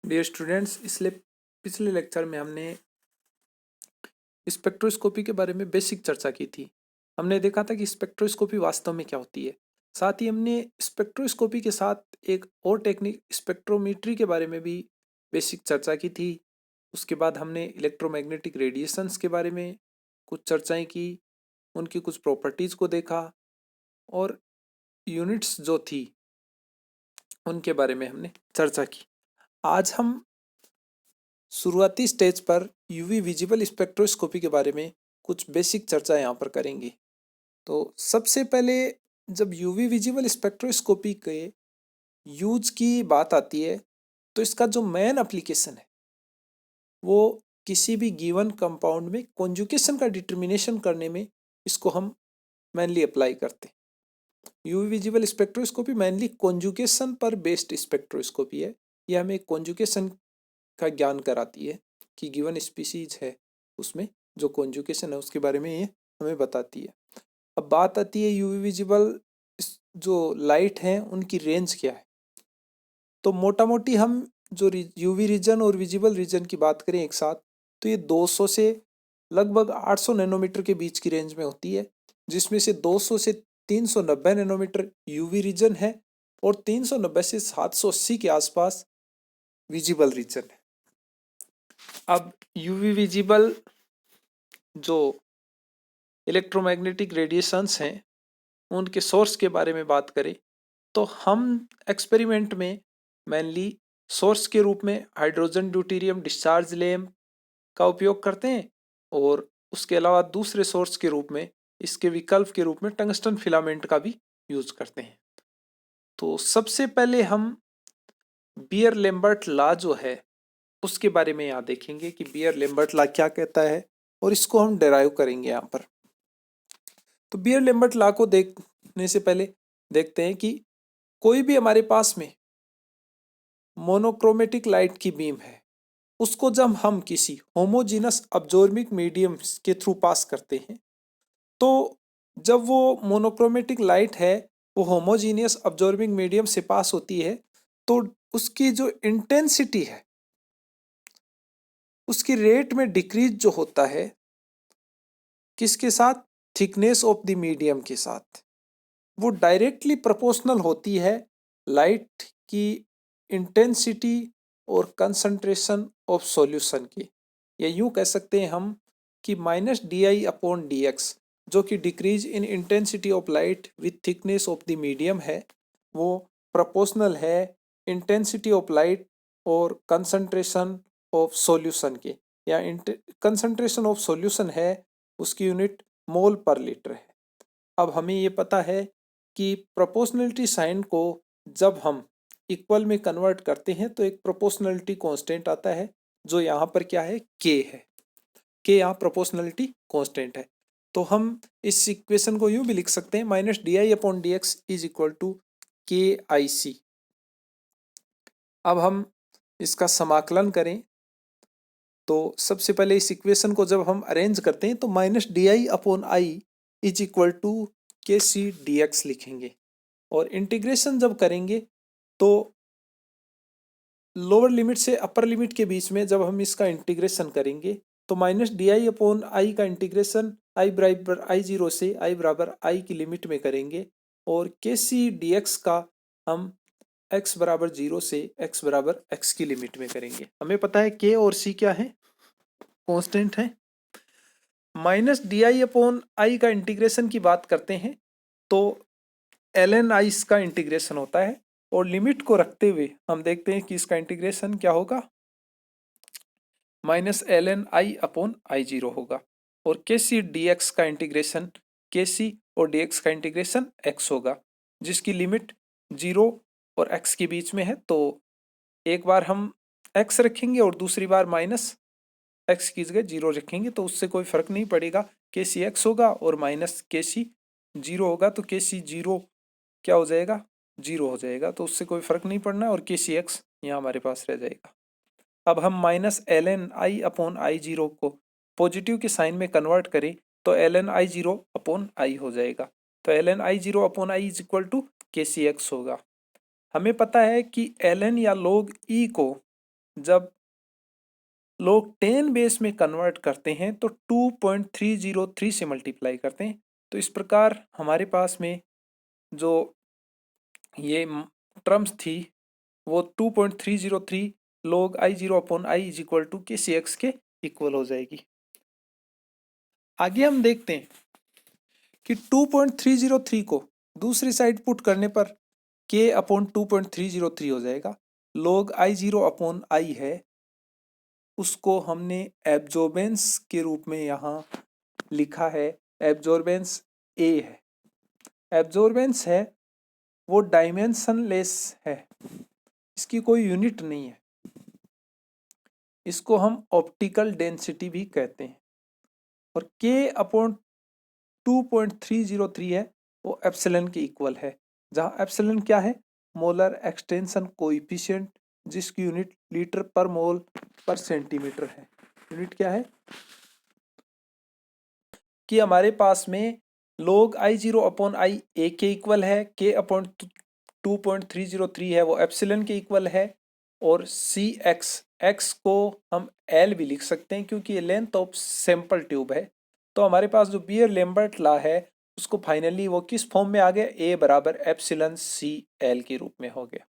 Dear students, इसलिए पिछले lecture में हमने स्पेक्ट्रोस्कोपी के बारे में बेसिक चर्चा की थी। हमने देखा था कि स्पेक्ट्रोस्कोपी वास्तव में क्या होती है। साथ ही हमने स्पेक्ट्रोस्कोपी के साथ एक और टेक्निक स्पेक्ट्रोमीट्री के बारे में भी बेसिक चर्चा की थी। उसके बाद हमने इलेक्ट्रोमैग्नेटिक रेडिएशंस के बारे में कुछ चर्चाएं की, उनकी कुछ प्रॉपर्टीज़ को देखा और यूनिट्स जो थी उनके बारे में हमने चर्चा की। आज हम शुरुआती स्टेज पर यूवी विजिबल स्पेक्ट्रोस्कोपी के बारे में कुछ बेसिक चर्चा यहाँ पर करेंगे। तो सबसे पहले जब यूवी विजिबल स्पेक्ट्रोस्कोपी के यूज की बात आती है तो इसका जो मेन एप्लीकेशन है वो किसी भी गिवन कंपाउंड में कॉन्जुगेशन का डिटर्मिनेशन करने में इसको हम मेनली अप्लाई करते हैं। UV visible spectroscopy mainly conjugation पर बेस्ड स्पेक्ट्रोस्कोपी है। ये हमें कॉन्जुगेशन का ज्ञान कराती है कि गिवन स्पीसीज है उसमें जो कॉन्जुगेशन है उसके बारे में ये हमें बताती है। अब बात आती है यूवी विजिबल जो लाइट है उनकी रेंज क्या है। तो मोटा मोटी हम जो यूवी रीजन और विजिबल रीजन की बात करें एक साथ तो ये 200 से लगभग 800 नैनोमीटर के बीच की रेंज में होती है, जिसमें से 200 से 390 नैनोमीटर यूवी रीजन है और 390 से 780 के आसपास विजिबल रीजन है। अब यूवी विजिबल जो इलेक्ट्रोमैग्नेटिक रेडिएशंस हैं उनके सोर्स के बारे में बात करें तो हम एक्सपेरिमेंट में मेनली सोर्स के रूप में हाइड्रोजन ड्यूटेरियम डिस्चार्ज लैंप का उपयोग करते हैं और उसके अलावा दूसरे सोर्स के रूप में इसके विकल्प के रूप में टंगस्टन फिलामेंट का भी यूज करते हैं। तो सबसे पहले हम बियर लैम्बर्ट लॉ जो है उसके बारे में यहाँ देखेंगे कि बियर लैम्बर्ट लॉ क्या कहता है और इसको हम डेराइव करेंगे यहाँ पर। तो बियर लैम्बर्ट लॉ को देखने से पहले देखते हैं कि कोई भी हमारे पास में मोनोक्रोमेटिक लाइट की बीम है, उसको जब हम किसी होमोजीनस अब्जॉर्बिंग मीडियम के थ्रू पास करते हैं तो जब वो मोनोक्रोमेटिक लाइट है वो होमोजीनियस अब्जॉर्बिंग मीडियम से पास होती है तो उसकी जो इंटेंसिटी है उसकी रेट में डिक्रीज जो होता है किसके साथ, थिकनेस ऑफ द मीडियम के साथ, वो डायरेक्टली प्रोपोर्शनल होती है लाइट की इंटेंसिटी और कंसंट्रेशन ऑफ सॉल्यूशन की। या यूं कह सकते हैं हम कि -di/dx जो कि decrease in intensity of light with thickness of the medium है वो प्रोपोर्शनल है इंटेंसिटी ऑफ लाइट और कंसंट्रेशन ऑफ सॉल्यूशन के। या कंसंट्रेशन ऑफ सॉल्यूशन है उसकी यूनिट मोल पर लीटर है। अब हमें ये पता है कि प्रोपोर्शनलिटी साइन को जब हम इक्वल में कन्वर्ट करते हैं तो एक प्रोपोर्शनलिटी कांस्टेंट आता है जो यहाँ पर क्या है, के है। के यहाँ प्रोपोर्शनलिटी कांस्टेंट है। तो हम इस इक्वेशन को यूं भी लिख सकते हैं -di/dx is equal to KIC। अब हम इसका समाकलन करें तो सबसे पहले इस इक्वेशन को जब हम अरेंज करते हैं तो -di/i is equal to KC/dx लिखेंगे और इंटीग्रेशन जब करेंगे तो लोअर लिमिट से अपर लिमिट के बीच में जब हम इसका इंटीग्रेशन करेंगे तो -di/i का इंटीग्रेशन i बराबर I0 से i बराबर i की लिमिट में करेंगे और KC/dx का हम x बराबर 0 से x बराबर x की लिमिट में करेंगे। हमें पता है k और c क्या है, कांस्टेंट है। -di/i का इंटीग्रेशन की बात करते हैं तो ln i इसका इंटीग्रेशन होता है और लिमिट को रखते हुए हम देखते हैं कि इसका इंटीग्रेशन क्या होगा, -ln i/i0 होगा और KC/dx का इंटीग्रेशन KC और dx का इंटीग्रेशन x होगा जिसकी लिमिट 0 और x के बीच में है। तो एक बार हम x रखेंगे और दूसरी बार -x की जगह 0 रखेंगे तो उससे कोई फर्क नहीं पड़ेगा, KC x होगा और -KC 0 होगा तो KC 0 क्या हो जाएगा, 0 हो जाएगा। तो उससे कोई फर्क नहीं पड़ना और KC x यहाँ हमारे पास रह जाएगा। अब हम -ln i/i0 को पॉजिटिव के साइन में कन्वर्ट करें तो ln i/i हो जाएगा। तो ln i/i is equal to KCx होगा। हमें पता है कि ln या log e को जब लोग 10 बेस में कन्वर्ट करते हैं तो 2.303 से मल्टीप्लाई करते हैं। तो इस प्रकार हमारे पास में जो ये टर्म्स थी वो 2.303 log I0 upon I is equal to KCX के इक्वल हो जाएगी। आगे हम देखते हैं कि 2.303 को दूसरी साइड पुट करने पर K अपॉन 2.303 हो जाएगा। log I0 अपॉन I है, उसको हमने एब्जॉर्बेंस के रूप में यहाँ लिखा है। एब्जॉर्बेंस A है, एब्जॉर्बेंस है वो डायमेंशनलेस है, इसकी कोई यूनिट नहीं है। इसको हम ऑप्टिकल डेंसिटी भी कहते हैं। और K अपॉन 2.303 है वो एप्सिलॉन के इक्वल है, जहाँ एप्सिलॉन क्या है? मोलर एक्सटेंशन कोएफिशिएंट, जिसकी यूनिट लीटर पर मोल पर सेंटीमीटर है। यूनिट क्या है कि हमारे पास में log I0 upon I A के इक्वल है, K अपॉन 2.303 है वो एप्सिलॉन के इक्वल है, और CX X को हम L भी लिख सकते हैं क्योंकि ये लेंथ ऑफ सैंपल ट्यूब है। तो हमारे पास जो बियर लेम्बर्ट लॉ है उसको फाइनली वो किस फॉर्म में आ गया? A बराबर एप्सिलॉन CL के रूप में हो गया।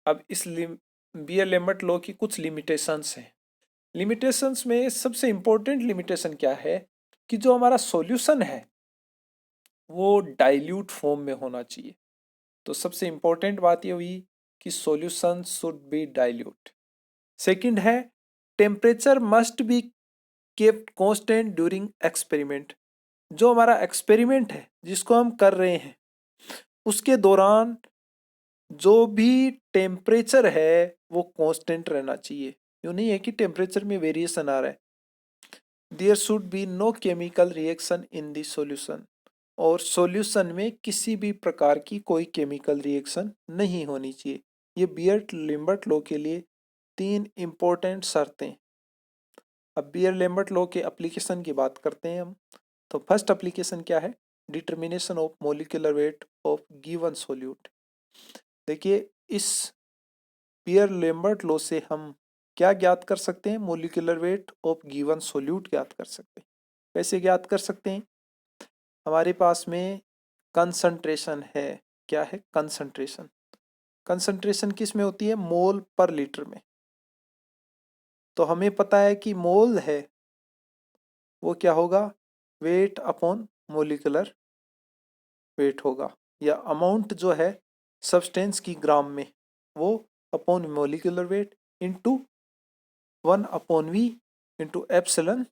अब इस बियर लेम्बर्ट लॉ की कुछ लिमिटेशंस हैं। लिमिटेशंस में सबसे इंपॉर्टेंट लिमिटेशन क्या है कि जो हमारा सॉल्यूशन है वो डाइल्यूट फॉर्म में होना चाहिए। तो सबसे इंपॉर्टेंट बात ये हुई कि solution should be dilute. Second है temperature must be kept constant during experiment. जो हमारा एक्सपेरिमेंट है जिसको हम कर रहे हैं उसके दौरान जो भी टेम्परेचर है वो कांस्टेंट रहना चाहिए। यूँ नहीं है कि टेम्परेचर में वेरिएशन आ रहा है। There should be no chemical reaction in the solution, और सॉल्यूशन में किसी भी प्रकार की कोई केमिकल रिएक्शन नहीं होनी चाहिए। ये बियर लिम्बर्ट लॉ के लिए 3 इंपॉर्टेंट शर्तें। अब बियर लिम्बर्ट लॉ के एप्लीकेशन की बात करते हैं हम। तो फर्स्ट एप्लीकेशन क्या है? Determination of molecular weight of given solute. देखिए इस बियर लिम्बर्ट लॉ से हम क्या ज्ञात कर सकते हैं? Molecular weight of given solute ज्ञात कर सकते हैं। कैसे ज्ञात कर सकते हैं? हमारे पास में कंसंट्रेशन है। क्या है? कंसंट्रेशन। कंसंट्रेशन किस में होती है? मोल पर लीटर में। तो हमें पता है कि मोल है वो क्या होगा? वेट अपॉन मोलिकुलर वेट होगा, या अमाउंट जो है सब्सटेंस की ग्राम में वो upon molecular weight into 1/V into epsilon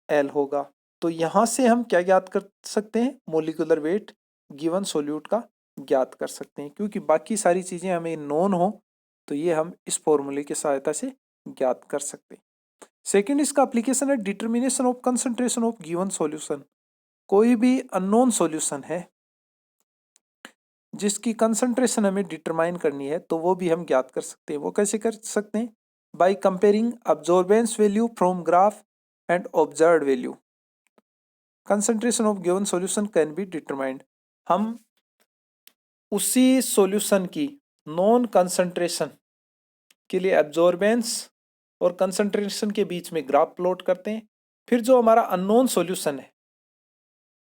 L होगा। तो यहाँ से हम क्या ज्ञात कर सकते हैं? मोलिकुलर वेट गिवन सोल्यूट का ज्ञात कर सकते हैं। क्योंकि बाकी सारी चीज़ें हमें नोन हो तो ये हम इस फॉर्मूले की सहायता से ज्ञात कर सकते हैं। सेकेंड इसका एप्लीकेशन है determination of concentration of given solution. कोई भी अननोन सॉल्यूशन है जिसकी कंसंट्रेशन हमें डिटरमाइन करनी है तो वो भी हम ज्ञात कर सकते हैं। वो कैसे कर सकते हैं? By comparing absorbance value from graph and observed value, concentration of given solution can be determined. हम उसी सॉल्यूशन की नॉन कंसंट्रेशन के लिए एब्जॉर्बेंस और कंसंट्रेशन के बीच में ग्राफ प्लॉट करते हैं। फिर जो हमारा अननोन सॉल्यूशन है,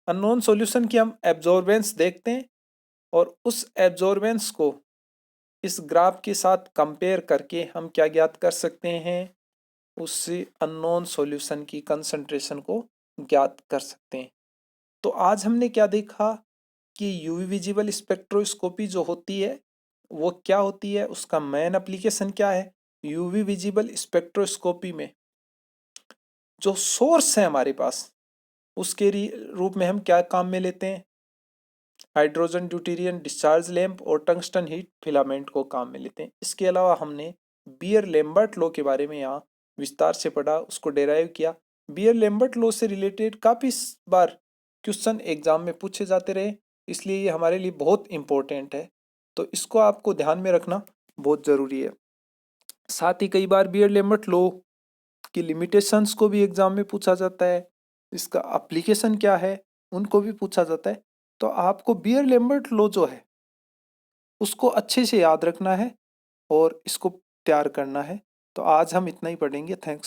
अननोन सॉल्यूशन की हम एब्जॉर्बेंस देखते हैं और उस एब्जॉर्बेंस को इस ग्राफ के साथ कंपेयर करके हम क्या ज्ञात कर सकते हैं? उससे अननोन सॉल्यूशन की कंसंट्रेशन को ज्ञात कर सकते हैं। तो आज हमने क्या देखा कि यूवी विजिबल स्पेक्ट्रोस्कोपी जो होती है वो क्या होती है, उसका मेन एप्लीकेशन क्या है। यूवी विजिबल स्पेक्ट्रोस्कोपी में जो सोर्स है हमारे पास उसके रूप में हम क्या काम में लेते हैं? हाइड्रोजन ड्यूटेरियम डिस्चार्ज लैंप और टंगस्टन हीट फिलामेंट को काम में लेते हैं। इसके अलावा हमने बियर लेम्बर्ट लॉ के बारे में यहाँ विस्तार से पढ़ा, उसको डेराइव किया। बियर लेम्बर्ट लॉ से रिलेटेड काफ़ी बार क्वेश्चन एग्जाम में पूछे जाते रहे, इसलिए ये हमारे लिए बहुत इम्पोर्टेंट है। तो इसको आपको ध्यान में रखना बहुत ज़रूरी है। साथ ही कई बार बियर लेम्बर्ट लॉ की लिमिटेशंस को भी एग्जाम में पूछा जाता है, इसका एप्लीकेशन क्या है उनको भी पूछा जाता है। तो आपको बियर लेम्बर्ट लॉ जो है उसको अच्छे से याद रखना है और इसको तैयार करना है। तो आज हम इतना ही पढ़ेंगे। थैंक्स।